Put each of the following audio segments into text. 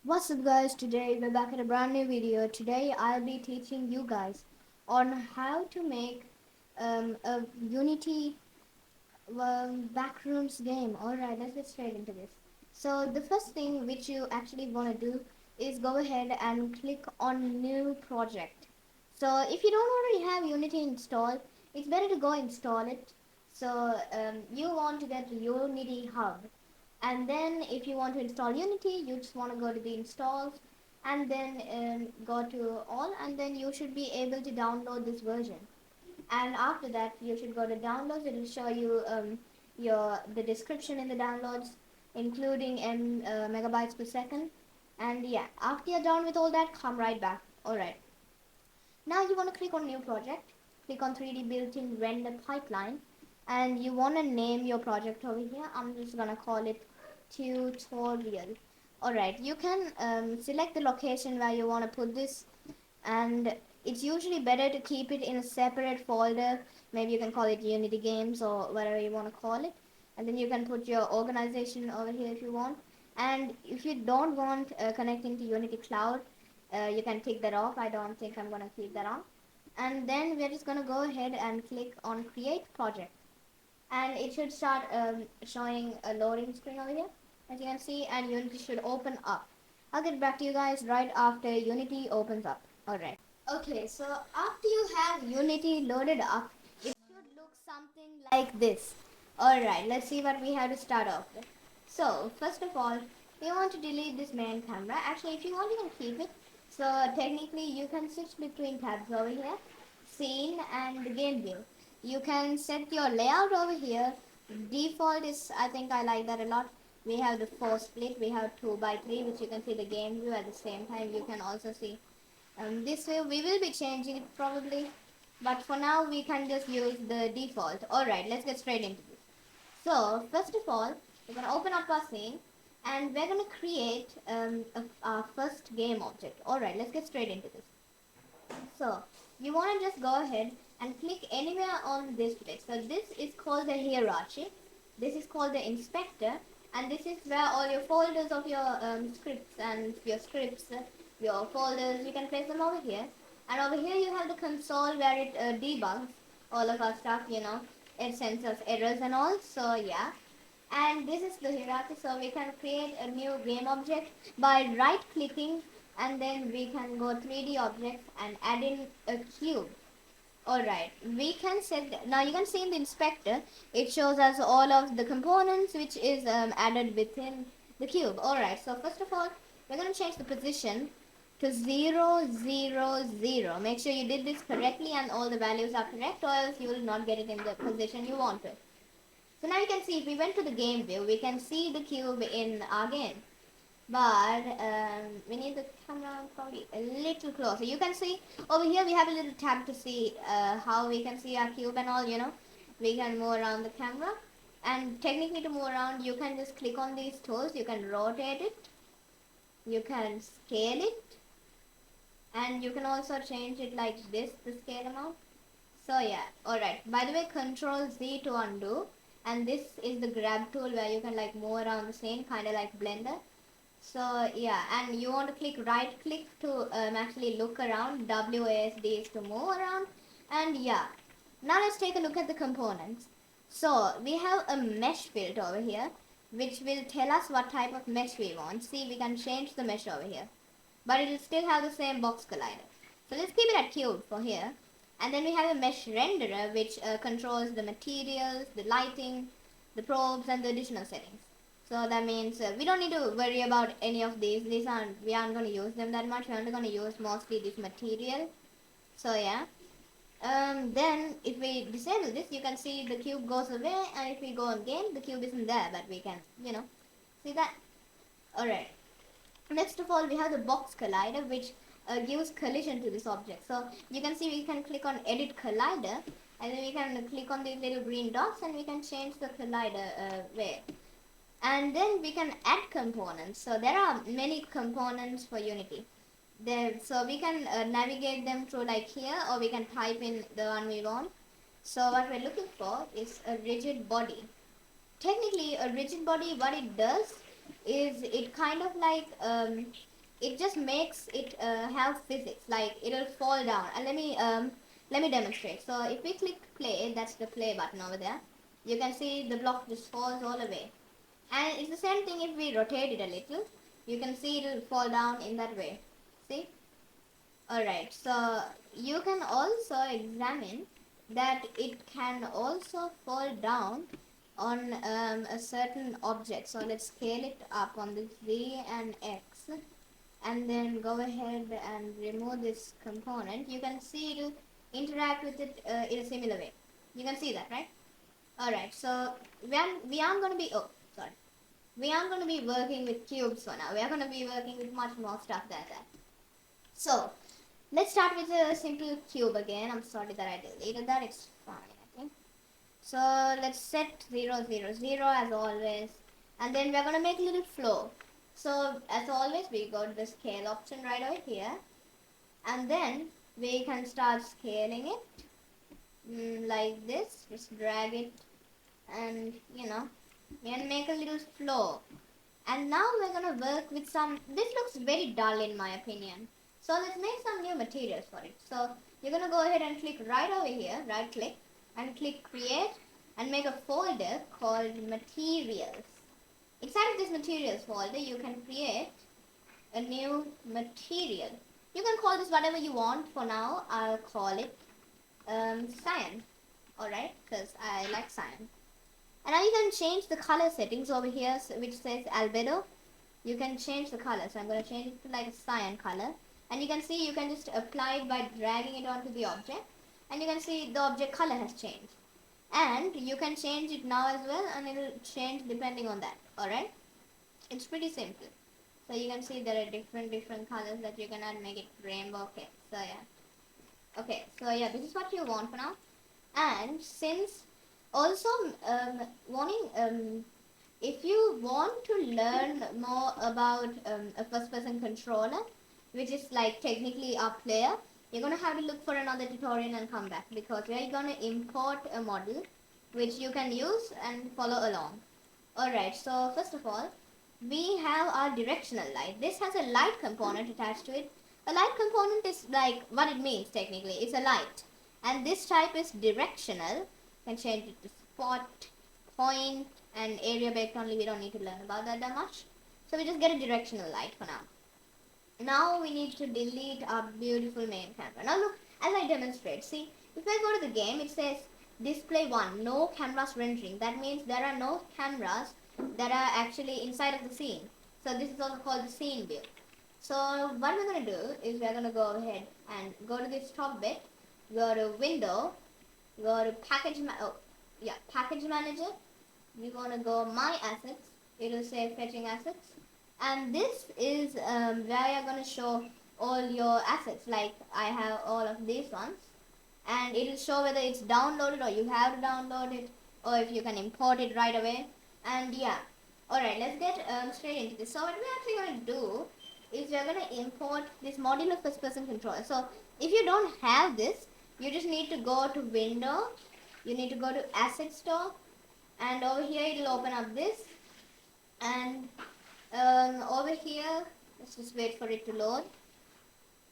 What's up guys, today we're back at a brand new video. Today I'll be teaching you guys on how to make a Unity backrooms game. Alright, let's get straight into this. So the first thing which you actually want to do is go ahead and click on new project. So if you don't already have Unity installed, it's better to go install it. So you want to get Unity Hub, and then if you want to install Unity, you just want to go to the installs and then go to all, and then you should be able to download this version. And after that you should go to downloads. It will show you the description in the downloads, including megabytes per second. And yeah, after you're done with all that, come right back. Alright, now you want to click on new project, click on 3D built-in render pipeline, and you want to name your project over here. I'm just gonna call it tutorial. Alright, you can select the location where you want to put this, and it's usually better to keep it in a separate folder. Maybe you can call it Unity Games or whatever you want to call it, and then you can put your organization over here if you want. And if you don't want connecting to Unity Cloud, you can tick that off. I don't think I'm gonna keep that on. And then we're just gonna go ahead and click on create project, and it should start showing a loading screen over here, as you can see, and Unity should open up. I'll get back to you guys right after Unity opens up. Alright. Okay, so after you have Unity loaded up, it should look something like this. Alright, let's see what we have to start off with. So, first of all, we want to delete this main camera. Actually, if you want, you can keep it. So, technically, you can switch between tabs over here, scene and game view. You can set your layout over here. Default is, I think I like that a lot. We have the 4 split, we have 2 by 3, which you can see the game view at the same time. You can also see this way. We will be changing it probably, but for now we can just use the default. Alright, let's get straight into this. So first of all, we're going to open up our scene, and we're going to create our first game object. Alright, let's get straight into this. So you want to just go ahead and click anywhere on this place. So this is called the hierarchy, this is called the inspector, and this is where all your folders of your scripts and your scripts, your folders, you can place them over here. And over here you have the console where it debugs all of our stuff, it sends us errors and all. So yeah, and this is the hierarchy. So we can create a new game object by right clicking, and then we can go 3D objects and add in a cube. Alright, we can set, now you can see in the inspector, it shows us all of the components which is added within the cube. Alright, so first of all, we're going to change the position to 0, 0, 0. Make sure you did this correctly and all the values are correct, or else you will not get it in the position you want it. So now you can see, if we went to the game view, we can see the cube in our game. But we need the camera probably a little closer. You can see over here we have a little tab to see how we can see our cube and all, We can move around the camera. And technically, to move around, you can just click on these tools. You can rotate it. You can scale it. And you can also change it like this, the scale amount. So yeah, alright. By the way, Control Z to undo. And this is the grab tool where you can like move around the scene, kind of like Blender. So yeah, and you want to click right click to actually look around. WASD is to move around. And yeah, now let's take a look at the components. So we have a mesh filter over here, which will tell us what type of mesh we want. See, we can change the mesh over here, but it will still have the same box collider. So let's keep it at cube for here. And then we have a mesh renderer, which controls the materials, the lighting, the probes, and the additional settings. So that means we don't need to worry about any of these. We aren't going to use them that much. We're only going to use mostly this material. So yeah. Then if we disable this, you can see the cube goes away, and if we go on game, the cube isn't there, but we can, see that. Alright. Next of all, we have the box collider, which gives collision to this object. So you can see we can click on edit collider, and then we can click on these little green dots, and we can change the collider way. And then we can add components. So there are many components for Unity. So we can navigate them through like here, or we can type in the one we want. So what we're looking for is a rigid body. Technically, a rigid body, what it does is it kind of like it just makes it have physics, like it'll fall down. And let me demonstrate. So if we click play, that's the play button over there, you can see the block just falls all away. And it's the same thing if we rotate it a little, you can see it'll fall down in that way. See? Alright, so you can also examine that it can also fall down on a certain object. So let's scale it up on the Z and X, and then go ahead and remove this component. You can see it'll interact with it in a similar way. You can see that, right? Alright, so we aren't going to be, oh, sorry. We aren't going to be working with cubes for now. We are going to be working with much more stuff than that. So, let's start with a simple cube again. I'm sorry that I deleted that. It's fine, I think. So, let's set 0, 0, 0 as always. And then we're going to make a little flow. So, as always, we go to the scale option right over here. And then we can start scaling it like this. Just drag it and, and make a little flow. And now we're going to work with some, this looks very dull in my opinion. So let's make some new materials for it. So you're going to go ahead and click right over here, right click, and click create, and make a folder called materials. Inside of this materials folder, you can create a new material. You can call this whatever you want. For now, I'll call it cyan. Alright, because I like cyan. And now you can change the color settings over here, which says albedo. You can change the color. So I'm going to change it to like a cyan color. And you can see you can just apply it by dragging it onto the object. And you can see the object color has changed. And you can change it now as well, and it will change depending on that. Alright? It's pretty simple. So you can see there are different colors that you can add, make it rainbow. Okay, so yeah. Okay, so yeah, this is what you want for now. And since also if you want to learn more about a first person controller, which is like technically a player, you're going to have to look for another tutorial and come back, because we're going to import a model which you can use and follow along. Alright, so first of all, we have our directional light. This has a light component attached to it. A light component is like what it means technically. It's a light. And this type is directional. You can change it to spot, point, and area based only. We don't need to learn about that much. So we just get a directional light for now. Now we need to delete our beautiful main camera. Now look, as I demonstrate, see, if I go to the game, it says display 1, no cameras rendering. That means there are no cameras that are actually inside of the scene. So this is also called the scene view. So what we're going to do is we're going to go ahead and go to this top bit, go to window, go to package manager. We're going to go my assets. It will say fetching assets. And this is where you're going to show all your assets. Like I have all of these ones. And it will show whether it's downloaded or you have to download it, or if you can import it right away. And yeah. Alright, let's get straight into this. So what we're actually going to do is we're going to import this modular first person controller. So if you don't have this, you just need to go to window. You need to go to asset store. And over here it will open up this. And over here, let's just wait for it to load.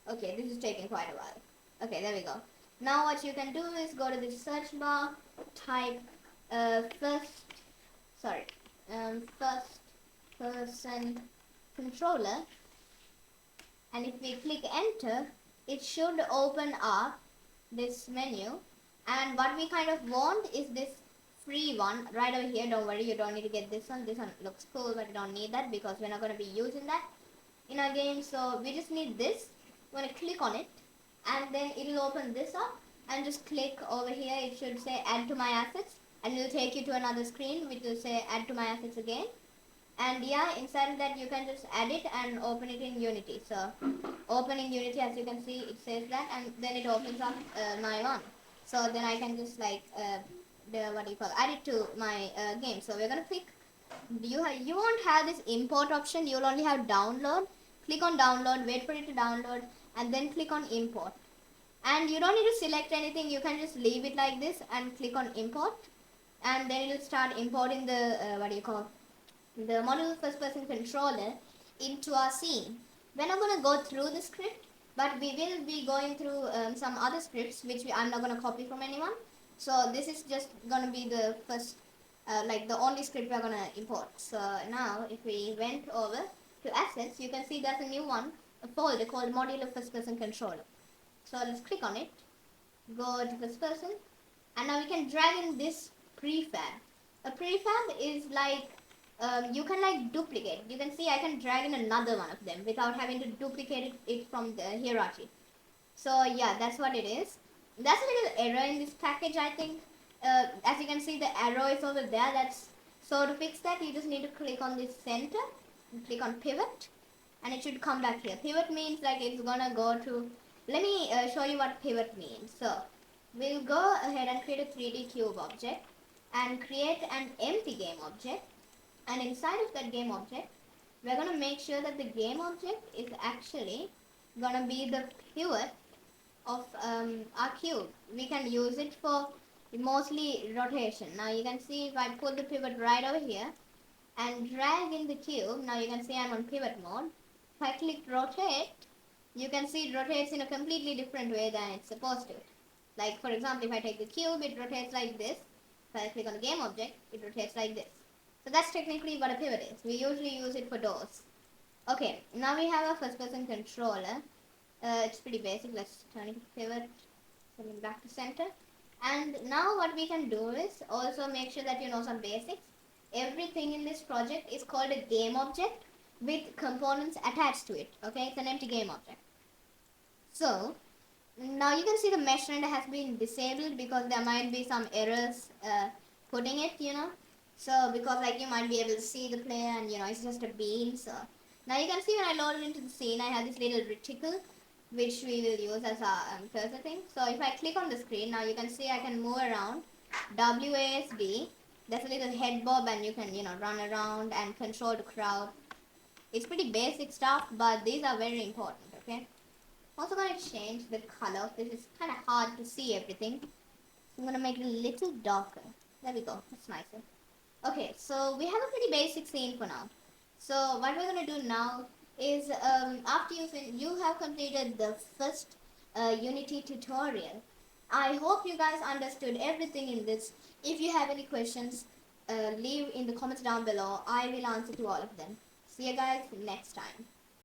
Okay, this is taking quite a while. Okay, there we go. Now what you can do is go to the search bar, type first person controller, and if we click enter, it should open up this menu. And what we kind of want is this free one right over here. Don't worry, you don't need to get this one. This one looks cool, but you don't need that because we're not going to be using that in our game. So we just need this. We're going to click on it, and then it will open this up, and just click over here. It should say add to my assets, and it will take you to another screen which will say add to my assets again. And yeah, inside of that you can just add it and open it in Unity. So open in Unity, as you can see, it says that, and then it opens up my one. So then I can just like add it to my game. So we're gonna click. You won't have this import option. You'll only have download. Click on download, wait for it to download, and then click on import. And you don't need to select anything. You can just leave it like this and click on import, and then it will start importing the the model first person controller into our scene. We're not going to go through the script, but we will be going through some other scripts which I'm not going to copy from anyone. So this is just going to be the first, like the only script we're going to import. So now if we went over to assets, you can see there's a new one, a folder called modular first person controller. So let's click on it, go to first person, and now we can drag in this prefab. A prefab is like you can like duplicate. You can see I can drag in another one of them without having to duplicate it from the hierarchy. So yeah, that's what it is. That's a little error in this package, I think. As you can see, the arrow is over there. That's so to fix that, you just need to click on this center and click on pivot, and it should come back here. Pivot means like it's gonna go to. Let me show you what pivot means. So we'll go ahead and create a 3D cube object and create an empty game object, and inside of that game object we're going to make sure that the game object is actually going to be the pivot of our cube. We can use it for mostly rotation. Now you can see if I put the pivot right over here and drag in the cube, now you can see I'm on pivot mode. If I click rotate, you can see it rotates in a completely different way than it's supposed to. Like for example, if I take the cube, it rotates like this. If I click on the game object, it rotates like this. So that's technically what a pivot is. We usually use it for doors. Okay, now we have a first person controller. It's pretty basic. Let's turn it to pivot, send it back to center. And now what we can do is also make sure that you know some basics. Everything in this project is called a game object with components attached to it. Okay, it's an empty game object. So now you can see the mesh render has been disabled because there might be some errors putting it, you know. So because like you might be able to see the player and you know it's just a beam. So now you can see when I loaded into the scene I have this little reticle which we will use as our cursor thing. So if I click on the screen, now you can see I can move around. WASD, that's a little head bob and you can you know run around and control the crowd. It's pretty basic stuff, but these are very important. Okay. I'm also going to change the color. This is kind of hard to see everything. I'm going to make it a little darker. There we go. That's nicer. Okay, so we have a pretty basic scene for now. So what we're going to do now is after you have completed the first Unity tutorial. I hope you guys understood everything in this. If you have any questions, leave in the comments down below. I will answer to all of them. See you guys next time.